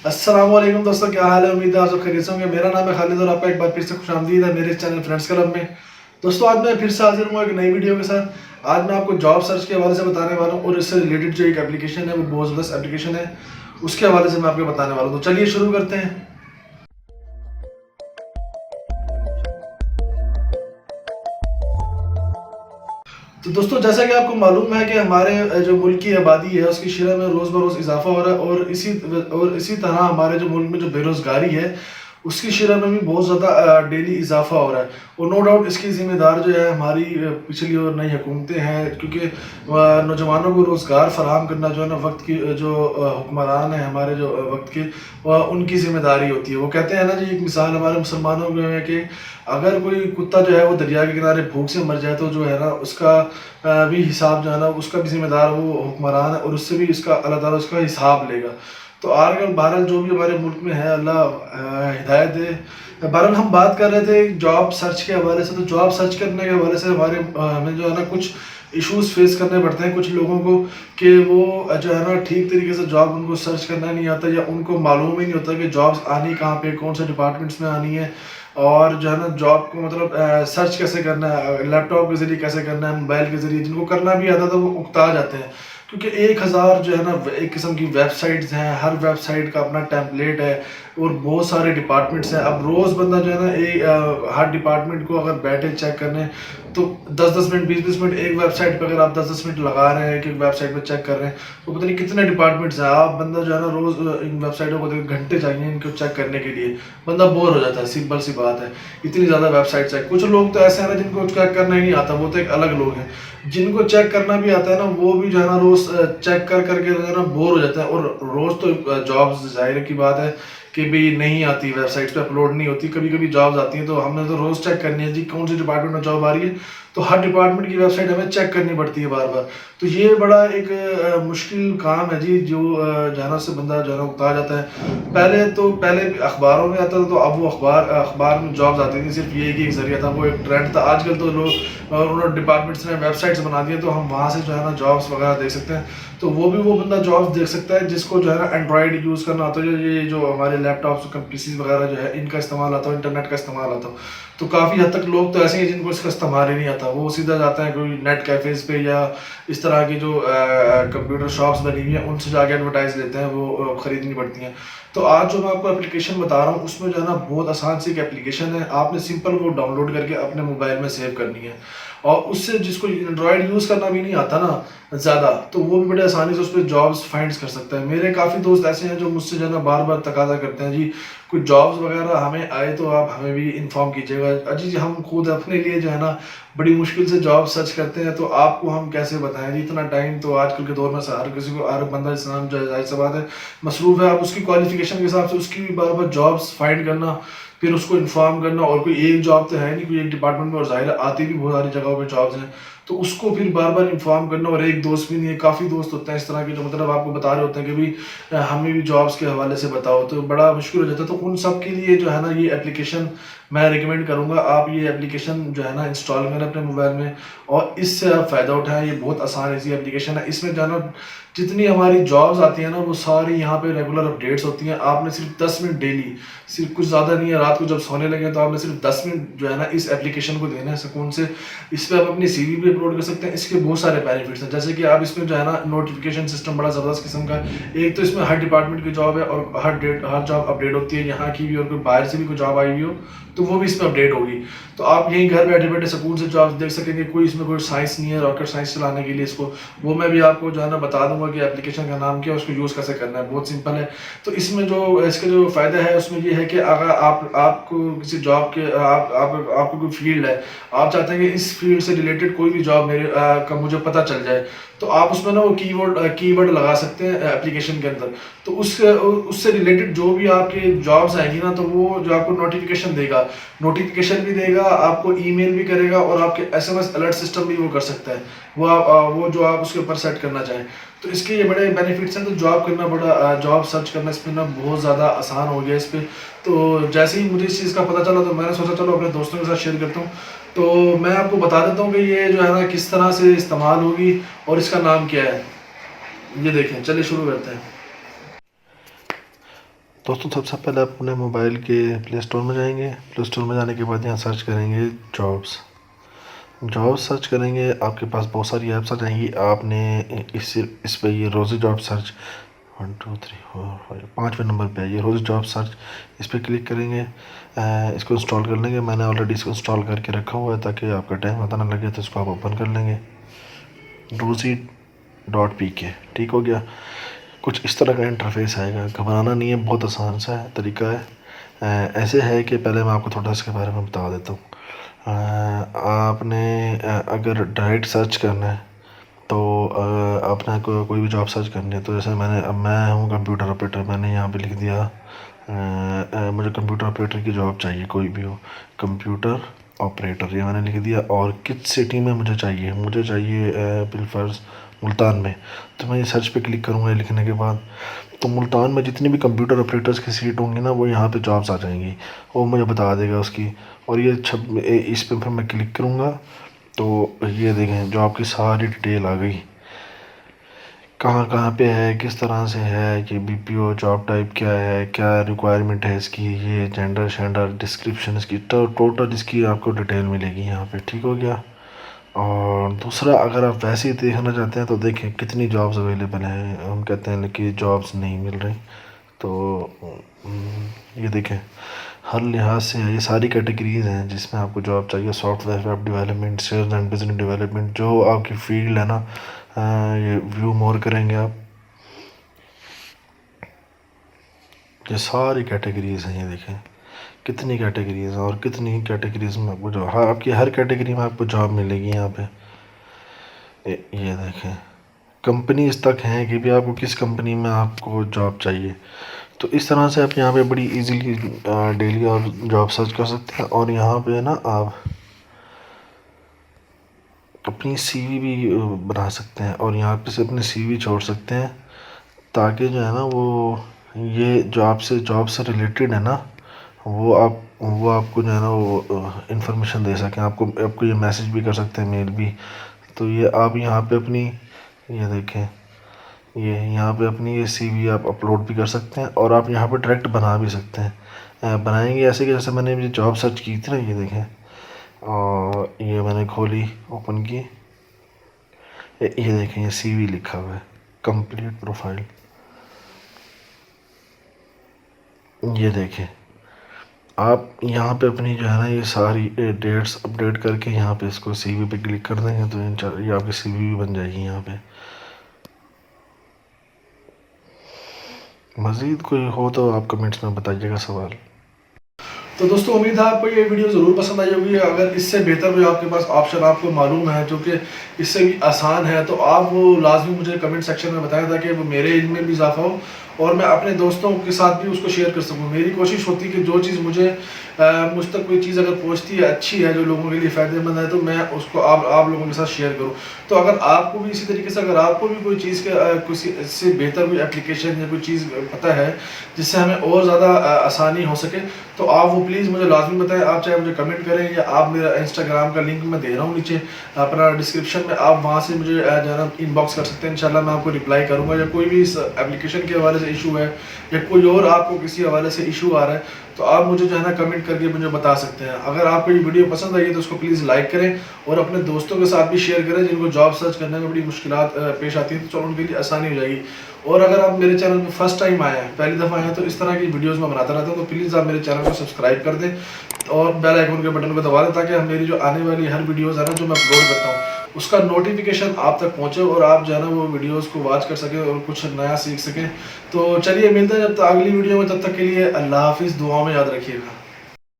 अस्सलाम वालेकुम दोस्तों, क्या हाल है। उम्मीद है आप सब खैरियत से होंगे। मेरा नाम है खालिद और आपका एक बार फिर से खुशामदीद है मेरे चैनल फ्रेंड्स क्लब में। दोस्तों, आज मैं फिर से हाजिर हूँ एक नई वीडियो के साथ। आज मैं आपको जॉब सर्च के हवाले से बताने वाला हूँ और इससे रिलेटेड जो एक एप्लीकेशन है वो बहुत ज़बरदस्त एप्लीकेशन है, उसके हवाले से मैं आपको बताने वाला हूँ। तो चलिए शुरू करते हैं। तो दोस्तों, जैसा कि आपको मालूम है कि हमारे जो मुल्क की आबादी है उसकी शरह में रोज़ बरोज़ इजाफा हो रहा है और इसी तरह हमारे जो मुल्क में जो बेरोज़गारी है उसकी शरह में भी बहुत ज़्यादा डेली इजाफा हो रहा है। और नो डाउट इसकी ज़िम्मेदार जो है हमारी पिछली और नई हुकूमतें हैं, क्योंकि नौजवानों को रोज़गार फराहम करना जो है ना वक्त की जो हुक्मरान है हमारे जो वक्त के, उनकी ज़िम्मेदारी होती है। वो कहते हैं ना जी, एक मिसाल हमारे मुसलमानों में है कि अगर कोई कुत्ता जो है वो दरिया के किनारे भूख से मर जाए तो जो है ना उसका भी हिसाब जो है ना उसका भी जिम्मेदार वो हुक्मरान है और उससे भी इसका अल्लाह ताला उसका हिसाब लेगा। तो आजकल बहरहाल जो भी हमारे मुल्क में है, अल्लाह हिदायत दे। बहरहाल हम बात कर रहे थे जॉब सर्च के हवाले से। तो जॉब सर्च करने के हवाले से हमें जो है ना कुछ इश्यूज फेस करने पड़ते हैं कुछ लोगों को, कि वो जो है ना ठीक तरीके से जॉब उनको सर्च करना नहीं आता, या उनको मालूम ही नहीं होता कि जॉब्स आनी कहाँ पे, कौन से डिपार्टमेंट्स में आनी है, और जो है ना जॉब को मतलब सर्च कैसे करना है, लैपटॉप के ज़रिए कैसे करना है, मोबाइल के ज़रिए। जिनको करना भी आता था वो उकता जाते हैं, क्योंकि 1000 जो है ना एक किस्म की वेबसाइट्स हैं, हर वेबसाइट का अपना टेम्पलेट है और बहुत सारे डिपार्टमेंट्स हैं। अब रोज़ बंदा जो है ना हर डिपार्टमेंट को अगर बैठे चेक करने तो 10-10 मिनट 20-20 मिनट एक वेबसाइट पर अगर आप 10-10 मिनट लगा रहे हैं कि वेबसाइट पर चेक कर रहे हैं तो पता नहीं कितने डिपार्टमेंट्स हैं। आप बंदा जो है ना रोज़ इन वेबसाइटों को घंटे चाहिए इनको चेक करने के लिए, बंदा बोर हो जाता है। सिंपल सी बात है, इतनी ज़्यादा वेबसाइट्स है। कुछ लोग तो ऐसे हैं ना जिनको चेक करना ही नहीं आता, वो तो एक अलग लोग हैं। जिनको चेक करना भी आता है ना वो भी जो है ना रोज़ चेक कर करके जो है ना बोर हो जाता है। और रोज़ तो जॉब्स जाहिर की बात है कि भी नहीं आती, वेबसाइट्स पे अपलोड नहीं होती। कभी कभी जॉब्स आती हैं तो हमने तो रोज़ चेक करनी है जी कौन सी डिपार्टमेंट में जॉब आ रही है, तो हर डिपार्टमेंट की वेबसाइट हमें चेक करनी पड़ती है बार बार। तो ये बड़ा एक मुश्किल काम है जी, जो जाना से बंदा जो है ना उकता जाता है। पहले अखबारों में आता था, तो अब वो अखबार में जॉब्स आती थी, सिर्फ ये एक जरिया था, वो एक ट्रेंड था। आजकल तो लोग उन्होंने डिपार्टमेंट्स ने वेबसाइट्स बना दी है, तो हम वहाँ से जो है ना जॉब्स वगैरह देख सकते हैं। तो वो बंदा जॉब्स देख सकता है जिसको जो है ना एंड्रॉयड यूज़ करना आता है, ये जो हमारे लैपटॉप्स पीसीज वगैरह जो है इनका इस्तेमाल आता हो, इंटरनेट का इस्तेमाल आता हो। तो काफ़ी हद तक लोग तो ऐसे हैं जिनको इसका इस्तेमाल ही नहीं आता, वो सीधा जाता है कोई नेट कैफ़ेज़ पे या इस तरह की जो कंप्यूटर शॉप्स बनी हुई हैं उनसे जाके एडवर्टाइज लेते हैं, वो ख़रीदनी पड़ती हैं। तो आज जो मैं आपको एप्लीकेशन बता रहा हूँ उसमें जो है ना बहुत आसान सी एक एप्लीकेशन है। आपने सिंपल वो डाउनलोड करके अपने मोबाइल में सेव करनी है, और उससे जिसको एंड्रॉयड यूज़ करना भी नहीं आता ना ज़्यादा, तो वो भी बड़े आसानी से उस पर जॉब्स फाइंड कर सकता है। मेरे काफ़ी दोस्त ऐसे हैं जो मुझसे जो है ना बार बार तकाजा करते हैं जी कुछ जॉब्स वगैरह हमें आए तो आप हमें भी इन्फॉर्म कीजिएगा। अजी जी, हम खुद अपने लिए जो है ना बड़ी मुश्किल से जॉब सर्च करते हैं, तो आपको हम कैसे बताएं जी। इतना टाइम तो आजकल के दौर में हर किसी को, हर बंदा इस्लाम जो है जाहिर सी बात है मसरूफ़ है। आप उसकी क्वालिफिकेशन के हिसाब से उसकी भी बार बार जॉब्स फाइंड करना, फिर उसको इन्फॉर्म करना, और कोई एक जॉब तो है नहीं कोई एक डिपार्टमेंट में, और ज़ाहिर आती भी बहुत सारी जगहों पे जॉब्स हैं, तो उसको फिर बार बार इन्फॉर्म करना। और एक दोस्त भी नहीं है, काफ़ी दोस्त होते हैं इस तरह के जो मतलब आपको बता रहे होते हैं कि भाई हमें भी जॉब्स के हवाले से बताओ, तो बड़ा मुश्किल हो जाता है। तो उन सब के लिए जो है ना ये एप्लीकेशन मैं रिकमेंड करूँगा, आप ये एप्लीकेशन जो है ना इंस्टॉल करें अपने मोबाइल में और इससे आप फ़ायदा उठाएं। ये बहुत आसान ऐसी एप्लीकेशन है। इसमें जो है ना जितनी हमारी जॉब्स आती हैं ना वो सारी यहाँ पे रेगुलर अपडेट्स होती हैं। आपने सिर्फ 10 मिनट डेली, सिर्फ कुछ ज़्यादा नहीं है, रात को जब सोने लगे तो आपने सिर्फ 10 मिनट जो है ना इस एप्लीकेशन को देना है सुकून से। इस पर आप अपनी सीवी भी अपलोड कर सकते हैं। इसके बहुत सारे बेनिफिट्स हैं, जैसे कि आप इसमें जो है ना नोटिफिकेशन सिस्टम बड़ा ज़बरदस्त किस्म का है। एक तो इसमें हर डिपार्टमेंट की जॉब है और हर जॉब अपडेट होती है, यहाँ की भी और कोई बाहर से भी कोई जॉब आई हुई हो तो वो भी इसमें अपडेट होगी। तो आप यहीं घर बैठे बैठे सुकून से जॉब देख सकेंगे। कोई इसमें कोई साइंस नहीं है, रॉकेट साइंस चलाने के लिए इसको, वो मैं भी आपको जो है ना बता दूंगा कि एप्लीकेशन का नाम क्या है, उसको यूज़ कैसे करना है, बहुत सिंपल है। तो इसमें जो इसका जो फ़ायदा है उसमें ये है कि अगर आपको किसी जॉब के आपको कोई फील्ड है, आप चाहते हैं कि इस फील्ड से रिलेटेड कोई भी जॉब का मुझे पता चल जाए, तो आप उसमें ना वो कीवर्ड लगा सकते हैं एप्लीकेशन के अंदर। तो उससे रिलेटेड जो भी आपके जॉब्स आएंगी ना, तो वो जो आपको नोटिफिकेशन भी देगा, आपको ईमेल भी करेगा, और आपके एसएमएस अलर्ट सिस्टम भी वो कर सकता है, वो जो आप उसके ऊपर सेट करना चाहें। तो इसके ये बड़े बेनिफिट्स हैं। तो जॉब सर्च करना इसमें ना बहुत ज़्यादा आसान हो गया इस पर। तो जैसे ही मुझे इस चीज़ का पता चला तो मैंने सोचा चलो अपने दोस्तों के साथ शेयर करता हूँ। तो मैं आपको बता देता हूँ कि ये जो है ना किस तरह से इस्तेमाल होगी और इसका नाम क्या है। ये देखें, चलिए शुरू करते हैं। दोस्तों सबसे पहले आप अपने मोबाइल के प्ले स्टोर में जाएंगे। प्ले स्टोर में जाने के बाद यहाँ सर्च करेंगे जॉब्स। जॉब्स सर्च करेंगे, आपके पास बहुत सारी ऐप्स आ जाएंगी। आपने इस पे ये रोज़ी जॉब सर्च 1 2 3 4 5 5वें नंबर पे है ये रोज़ी जॉब सर्च। इस पर क्लिक करेंगे, इसको इंस्टॉल कर लेंगे। मैंने ऑलरेडी इसको इंस्टॉल करके रखा हुआ है ताकि आपका टाइम पता ना लगे, तो इसको आप ओपन कर लेंगे। rozy.pk, ठीक हो गया। कुछ इस तरह का इंटरफेस आएगा, घबराना नहीं है, बहुत आसान सा है, तरीका है। ऐसे है कि पहले मैं आपको थोड़ा इसके बारे में बता देता हूँ। आपने अगर डायरेक्ट सर्च करना है तो आपने कोई भी जॉब सर्च करनी है, तो जैसे मैं हूँ कंप्यूटर ऑपरेटर, मैंने यहाँ पे लिख दिया मुझे कंप्यूटर ऑपरेटर की जॉब चाहिए, कोई भी हो कंप्यूटर ऑपरेटर, ये मैंने लिख दिया। और किस सिटी में मुझे चाहिए, मुझे चाहिए बिलफर्ज मुल्तान में। तो मैं ये सर्च पे क्लिक करूँगा लिखने के बाद, तो मुल्तान में जितनी भी कंप्यूटर ऑपरेटर्स की सीट होंगी ना, वो यहाँ पे जॉब्स आ जाएंगी, वो मुझे बता देगा उसकी। और ये इस पे फिर मैं क्लिक करूँगा तो ये देखें जॉब की सारी डिटेल आ गई, कहाँ कहाँ पे है, किस तरह से है, कि बीपीओ जॉब टाइप क्या है, क्या रिक्वायरमेंट है इसकी, ये जेंडर शेंडर डिस्क्रिप्शन इसकी, टोटल इसकी आपको डिटेल मिलेगी यहाँ पे, ठीक हो गया। और दूसरा, अगर आप वैसे ही देखना चाहते हैं तो देखें कितनी जॉब्स अवेलेबल हैं। हम कहते हैं कि जॉब्स नहीं मिल रही, तो ये देखें हर लिहाज से ये सारी कैटेगरीज हैं जिसमें आपको जॉब चाहिए। Software web development, sales and business development, जो आपकी फील्ड है ना, ये व्यू मोर करेंगे आप, ये सारी कैटेगरीज हैं। ये देखें कितनी कैटेगरीज हैं, और कितनी कैटेगरीज में आपको जॉब, हाँ आपकी हर कैटेगरी में आपको जॉब मिलेगी यहाँ पे। ये देखें कंपनीज तक हैं कि भी आपको किस कंपनी में आपको जॉब चाहिए। तो इस तरह से आप यहाँ पे बड़ी इजीली डेली और जॉब सर्च कर सकते हैं। और यहाँ पे ना आप अपनी सीवी भी बना सकते हैं, और यहाँ पे से अपनी सीवी छोड़ सकते हैं, ताकि जो है ना ये जो आपसे जॉब से रिलेटेड है ना, वो आपको जो है ना वो इंफॉर्मेशन दे सकें। आपको ये मैसेज भी कर सकते हैं, मेल भी। तो ये आप यहाँ पे अपनी, ये देखें ये यहाँ पे अपनी ये सीवी आप अपलोड भी कर सकते हैं, और आप यहाँ पे डायरेक्ट बना भी सकते हैं। बनाएंगे ऐसे कि जैसे मैंने जॉब सर्च की थी ना, ये देखें, और ये मैंने खोली, ओपन की, ये देखें ये सीवी लिखा हुआ है, कंप्लीट प्रोफाइल। ये देखें आप यहाँ पे अपनी जो है ना ये सारी डेट्स अपडेट करके यहाँ पे इसको सीवी पे क्लिक कर देंगे, तो इंशाल्लाह ये आपकी सीवी भी बन जाएगी यहाँ पे। मज़ीद कोई हो तो आप कमेंट्स में बताइएगा सवाल। तो दोस्तों उम्मीद है आपको ये वीडियो ज़रूर पसंद आई होगी। अगर इससे बेहतर कोई आपके पास ऑप्शन आपको मालूम है जो कि इससे भी आसान है, तो आप वो लाजमी मुझे कमेंट सेक्शन में बताएं, ताकि वो मेरे इल्म में भी इजाफा हो और मैं अपने दोस्तों के साथ भी उसको शेयर कर सकूं। मेरी कोशिश होती है कि जो चीज़ मुझ तक कोई चीज़ अगर पहुंचती है, अच्छी है, जो लोगों के लिए फ़ायदेमंद है, तो मैं उसको आप लोगों के साथ शेयर करूं। तो अगर आपको भी इसी तरीके से, अगर आपको भी कोई चीज़ के किसी इससे बेहतर कोई एप्लीकेशन या कोई चीज़ पता है जिससे हमें और ज़्यादा आसानी हो सके, तो आप वो प्लीज़ मुझे लाजमी बताएं। आप चाहे मुझे कमेंट करें, या आप मेरा इंस्टाग्राम का लिंक मैं दे रहा हूँ नीचे अपना डिस्क्रिप्शन में, आप वहाँ से मुझे जो है ना इनबॉक्स कर सकते हैं। इंशाल्लाह मैं आपको रिप्लाई करूँगा। या कोई भी इस एप्लीकेशन के हवाले से इशू है, या कोई और आपको किसी हवाले से इशू आ रहा है, तो आप मुझे जो है ना कमेंट करके मुझे बता सकते हैं। अगर आपको ये वीडियो पसंद आई है तो उसको प्लीज़ लाइक करें, और अपने दोस्तों के साथ भी शेयर करें जिनको जॉब सर्च करने में बड़ी मुश्किलात पेश आती है, तो चलो उनके लिए आसानी हो जाएगी। और अगर आप मेरे चैनल पर फर्स्ट टाइम आए हैं, पहली दफ़ा आए हैं, तो इस तरह की वीडियोज़ मैं बनाता रहता हूँ, तो प्लीज़ आप मेरे चैनल को सब्सक्राइब कर दें और बेल आइकन के बटन को दबा दें, ताकि मेरी जो आने वाली हर वीडियोज़ है ना जो मैं अपलोड करता हूँ, उसका नोटिफिकेशन आप तक पहुंचे, और आप जो है ना वो वीडियोस को वॉच कर सकें और कुछ नया सीख सकें। तो चलिए मिलते हैं जब तक अगली वीडियो में, तब तक के लिए अल्लाह हाफिज़, दुआ में याद रखिएगा।